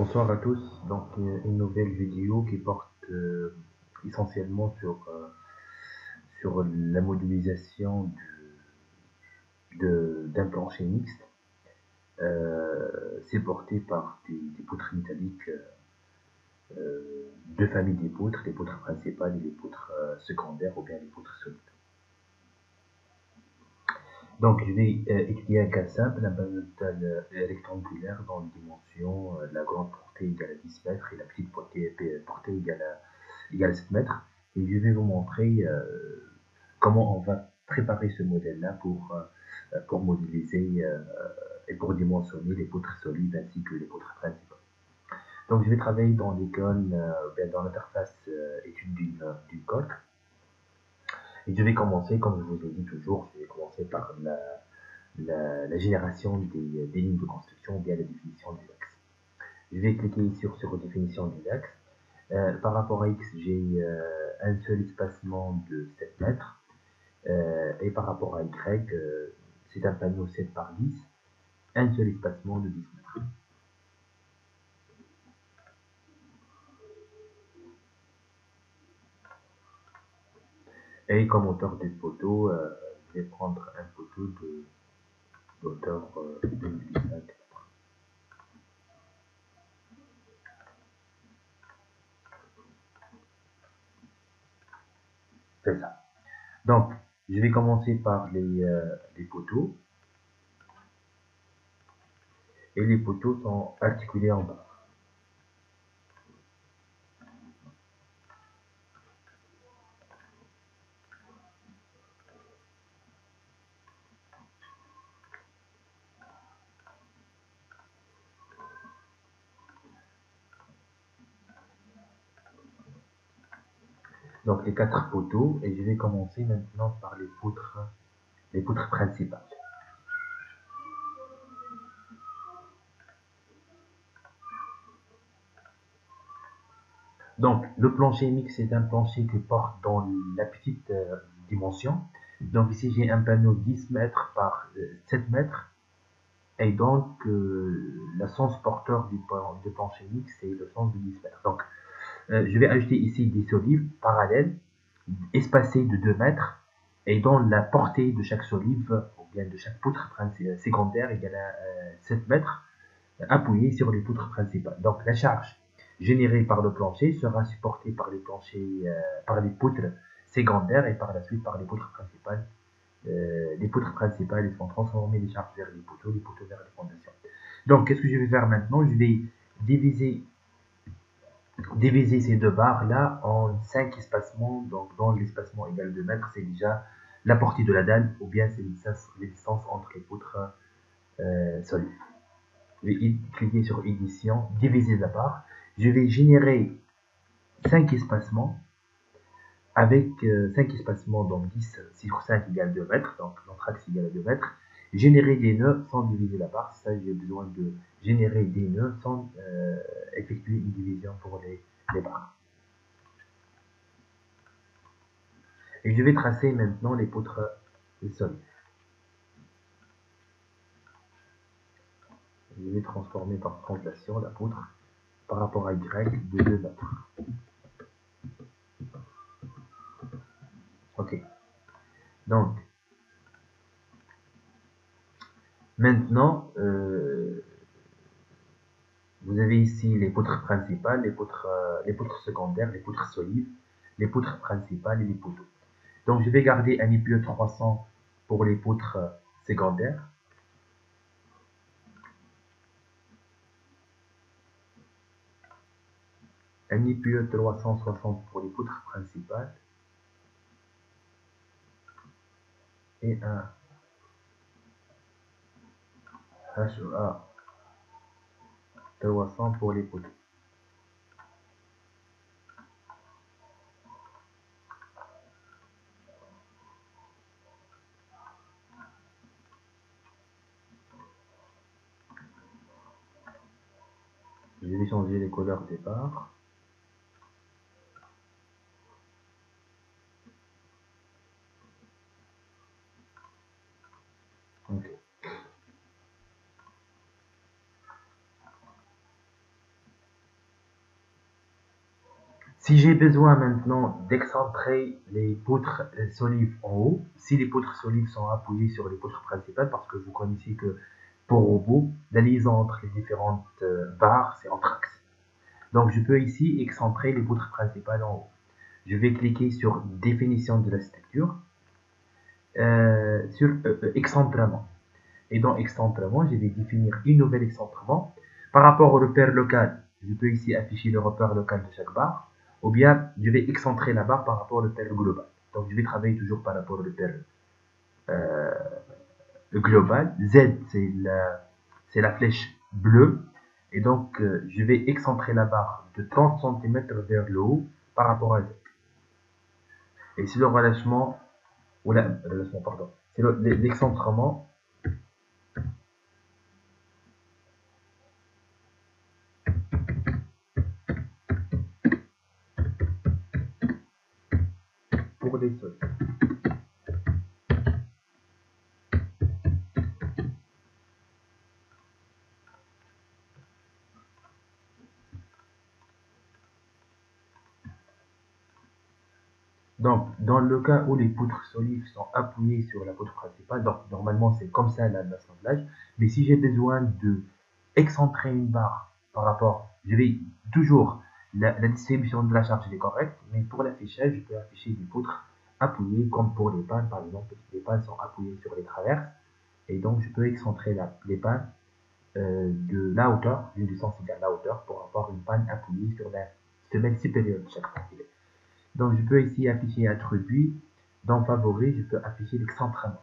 Bonsoir à tous. Donc, une nouvelle vidéo qui porte essentiellement sur la modélisation d'un plancher mixte. C'est porté par des poutres métalliques, deux familles des poutres, les poutres principales et les poutres secondaires ou bien les poutres solides. Donc, je vais étudier un cas simple, un panneau rectangulaire dans les dimensions, la grande portée égale à 10 mètres et la petite portée égale à 7 mètres. Et je vais vous montrer comment on va préparer ce modèle-là pour modéliser et pour dimensionner les poutres solides ainsi que les poutres principales. Donc, je vais travailler dans l'école, dans l'interface étude d'une coque. Et je vais commencer, comme je vous ai dit toujours, je vais commencer par la génération des lignes de construction ou bien la définition du axe. Je vais cliquer sur définition du axe. Par rapport à X, j'ai un seul espacement de 7 mètres. Et par rapport à Y, c'est un panneau 7 par 10, un seul espacement de 10 mètres. Et comme hauteur du poteau, je vais prendre un poteau d'auteur 2005. C'est ça. Donc, je vais commencer par les poteaux. Et les poteaux sont articulés en bas. Donc les 4 poteaux, et je vais commencer maintenant par les poutres principales. Donc le plancher mix, c'est un plancher qui porte dans la petite dimension. Donc ici j'ai un panneau 10 mètres par 7 mètres, et donc le sens porteur du plancher mix, c'est le sens de 10 mètres. Donc je vais ajouter ici des solives parallèles, espacées de 2 mètres, et dont la portée de chaque solive, ou bien de chaque poutre secondaire, égale à 7 mètres, appuyée sur les poutres principales. Donc la charge générée par le plancher sera supportée par par les poutres secondaires et par la suite par les poutres principales. Les poutres principales vont transformer les charges vers les poteaux vers les fondations. Donc qu'est-ce que je vais faire maintenant? Je vais diviser ces deux barres-là en 5 espacements. Donc, dans l'espacement égal de mètres, c'est déjà la portée de la dalle ou bien c'est les distances entre les poutres solides. Je vais cliquer sur édition, diviser la barre. Je vais générer 5 espacements avec 5 espacements, donc 10 sur 5 égale 2 mètres, donc notre axe égale à 2 mètres. Générer des nœuds sans diviser la barre, ça j'ai besoin de générer des nœuds sans effectuer une division pour les barres. Et je vais tracer maintenant les poutres solides. Je vais transformer par translation la poutre par rapport à Y de 2 mètres. Ok. Donc, maintenant, vous avez ici les poutres principales, les poutres secondaires, les poutres solides, les poutres principales et les poteaux. Donc, je vais garder un IPE 300 pour les poutres secondaires. Un IPE 360 pour les poutres principales. Et un HEA 300 pour les poteaux. Je vais changer les couleurs des barres. Okay. Si j'ai besoin maintenant d'excentrer les poutres solives en haut, si les poutres solives sont appuyées sur les poutres principales, parce que vous connaissez que pour robot, la liaison entre les différentes barres, c'est entre axes. Donc je peux ici excentrer les poutres principales en haut. Je vais cliquer sur définition de la structure, sur excentrement. Et dans excentrement, je vais définir une nouvelle excentrement. Par rapport au repère local, je peux ici afficher le repère local de chaque barre, ou bien je vais excentrer la barre par rapport au repère global. Donc je vais travailler toujours par rapport au repère euh, global. Z, c'est la flèche bleue. Et donc je vais excentrer la barre de 30 cm vers le haut par rapport à Z. Et c'est le relâchement, ou relâchement, pardon, c'est l'excentrement pour les sols. Donc, dans le cas où les poutres solides sont appuyées sur la poutre principale, donc normalement c'est comme ça l'assemblage, mais si j'ai besoin de excentrer une barre par rapport, je vais toujours, la distribution de la charge est correcte, mais pour l'affichage, je peux afficher des poutres appuyées, comme pour les pannes par exemple, les pannes sont appuyées sur les traverses, et donc je peux excentrer les pannes de la hauteur, d'une distance égale à la hauteur, pour avoir une panne appuyée sur la semelle supérieure de chaque partie. Donc, je peux ici afficher introduit. Dans favori, je peux afficher l'excentrement.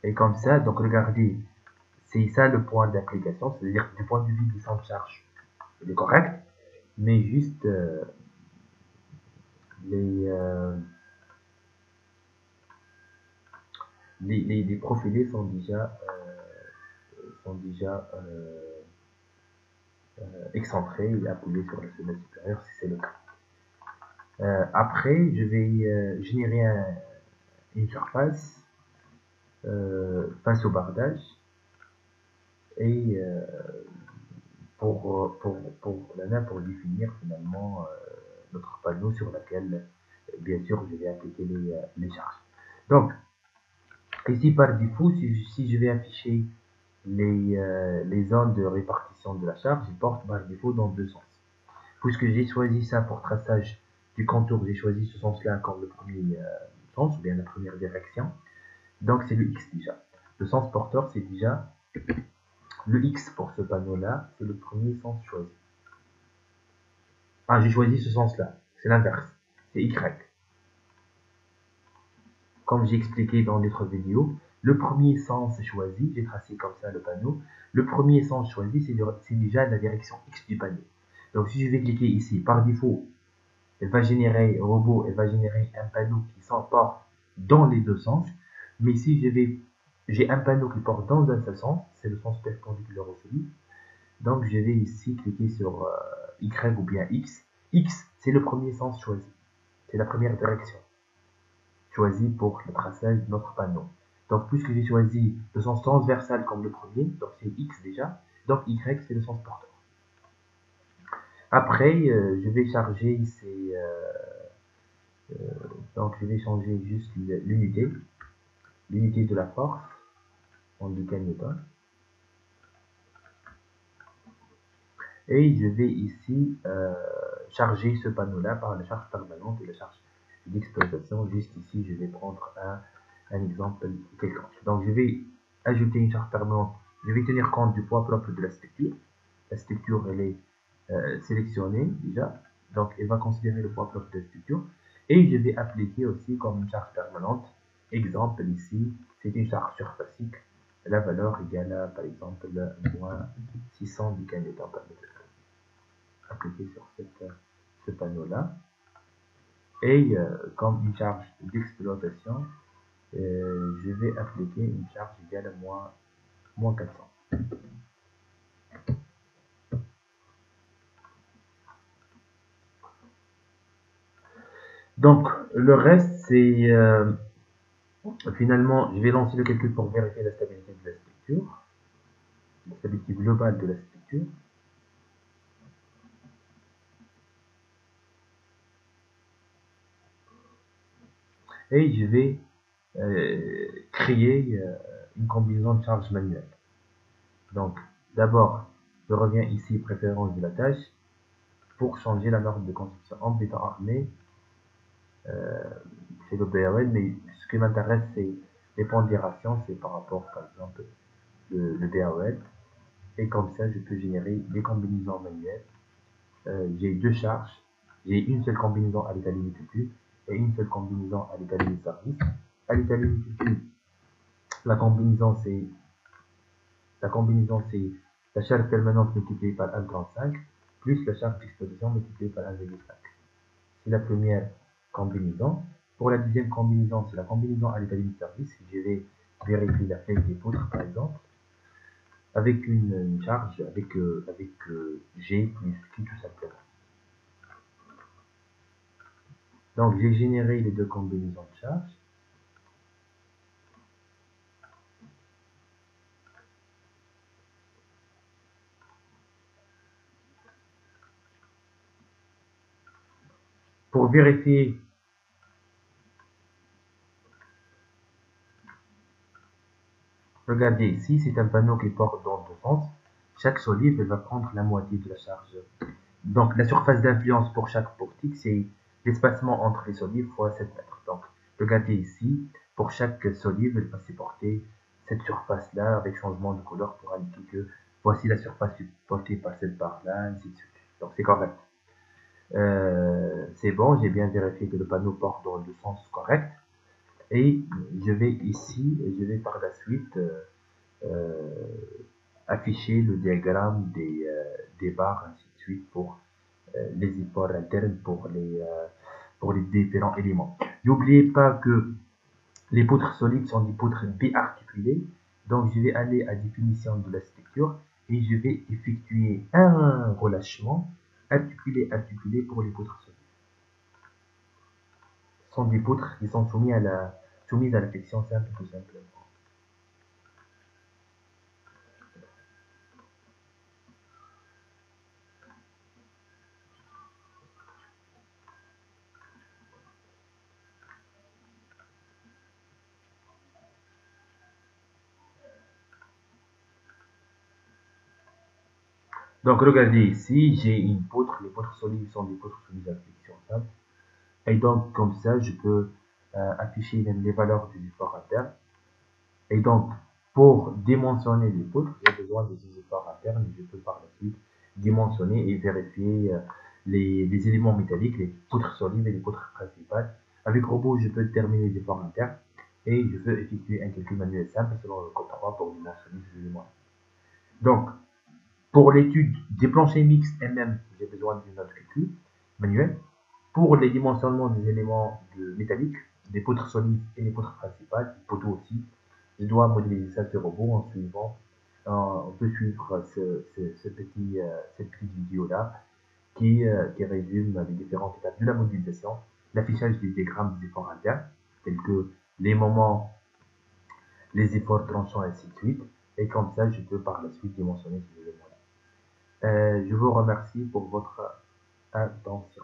Et comme ça, donc regardez, c'est ça le point d'application, c'est-à-dire du point de vue du centre de charge, il est correct, mais juste les, euh, les profilés sont déjà excentrés et appuyés sur la semelle supérieure si c'est le cas. Après, je vais générer une surface face au bardage et pour définir finalement notre panneau sur lequel, bien sûr, je vais appliquer les charges. Donc, ici par défaut, si je vais afficher les zones de répartition de la charge, il porte par défaut dans deux sens. Puisque j'ai choisi ça pour traçage du contour, j'ai choisi ce sens-là comme le premier sens, ou bien la première direction. Donc, c'est le X déjà. Le sens porteur, c'est déjà le X pour ce panneau-là, c'est le premier sens choisi. Ah, j'ai choisi ce sens-là. C'est l'inverse. C'est Y. Comme j'ai expliqué dans l'autre vidéo, le premier sens choisi, j'ai tracé comme ça le panneau. Le premier sens choisi, c'est déjà la direction X du panneau. Donc si je vais cliquer ici, par défaut, elle va générer un panneau qui s'emporte dans les deux sens. Mais si j'ai un panneau qui porte dans un seul sens, c'est le sens perpendiculaire au solide. Donc je vais ici cliquer sur Y ou bien X. X, c'est le premier sens choisi. C'est la première direction choisie pour le traçage de notre panneau. Donc puisque j'ai choisi le sens transversal comme le premier, donc c'est X déjà, donc Y c'est le sens porteur. Après, je vais charger donc je vais changer juste l'unité de la force en Newton. Et je vais ici charger ce panneau-là par la charge permanente et la charge d'exploitation. Juste ici, je vais prendre un exemple quelconque. Donc, je vais ajouter une charge permanente. Je vais tenir compte du poids propre de la structure. La structure, elle est sélectionnée déjà. Donc, elle va considérer le poids propre de la structure. Et je vais appliquer aussi comme une charge permanente. Exemple ici, c'est une charge surfacique. La valeur égale à, par exemple, moins 600 du kN par mètre appliqué sur ce panneau-là. Et comme une charge d'exploitation, je vais appliquer une charge égale à moins 400. Donc, le reste, c'est finalement, je vais lancer le calcul pour vérifier la stabilité de la structure, la stabilité globale de la structure. et je vais créer une combinaison de charge manuelle. Donc, d'abord, je reviens ici, préférence de la tâche, pour changer la norme de construction en béton armé. C'est le BRL, mais ce qui m'intéresse, c'est les pondérations, c'est par rapport, par exemple, le BRL. Et comme ça, je peux générer des combinaisons manuelles. J'ai deux charges. J'ai une seule combinaison à l'état limite multitude et une seule combinaison à l'état limite service. À l'état limite multitude, la combinaison c'est la charge permanente multipliée par 1,35 plus la charge d'exposition multipliée par 1,5. C'est la première combinaison. Pour la deuxième combinaison, c'est la combinaison à l'état limite service. Je vais vérifier la flèche des poutres, par exemple, avec une charge avec G plus Q tout simplement. Donc j'ai généré les deux combinaisons de charges. Pour vérifier, regardez ici, c'est un panneau qui porte dans deux sens. Chaque solide va prendre la moitié de la charge. Donc la surface d'influence pour chaque portique, c'est l'espacement entre les solides fois 7 mètres. Donc regardez ici, pour chaque solide, elle va supporter cette surface-là avec changement de couleur pour indiquer que voici la surface supportée par cette barre-là, ainsi de suite. Donc c'est correct. C'est bon, j'ai bien vérifié que le panneau porte dans le sens correct. Et je vais ici, je vais par la suite afficher le diagramme des barres, ainsi de suite, pour les efforts internes pour les différents éléments. N'oubliez pas que les poutres solides sont des poutres biarticulées. Donc, je vais aller à définition de la structure et je vais effectuer un relâchement articulé pour les poutres solides. Ce sont des poutres qui sont soumises à la flexion simple, tout simplement. Donc, regardez ici, j'ai une poutre. Les poutres solides sont des poutres soumises à la flexion simple. Et donc, comme ça, je peux afficher les valeurs des efforts internes. Et donc, pour dimensionner les poutres, j'ai besoin de ces efforts internes. Je peux par la suite dimensionner et vérifier les éléments métalliques, les poutres solides et les poutres principales. Avec robot, je peux déterminer les efforts internes et je peux effectuer un calcul manuel simple selon le code 3 pour dimensionner ces éléments. Donc, pour l'étude des planchers mixtes MM, j'ai besoin d'une autre calcul manuel. Pour les dimensionnements des éléments métalliques, des poutres solides et les poutres principales, les poteaux aussi, je dois modéliser ça sur robot en suivant. On peut suivre cette petite vidéo-là qui résume les différentes étapes de la modélisation, l'affichage des diagrammes des efforts internes, tels que les moments, les efforts tranchants, et ainsi de suite. Et comme ça, je peux par la suite dimensionner ces éléments-là. Je vous remercie pour votre attention.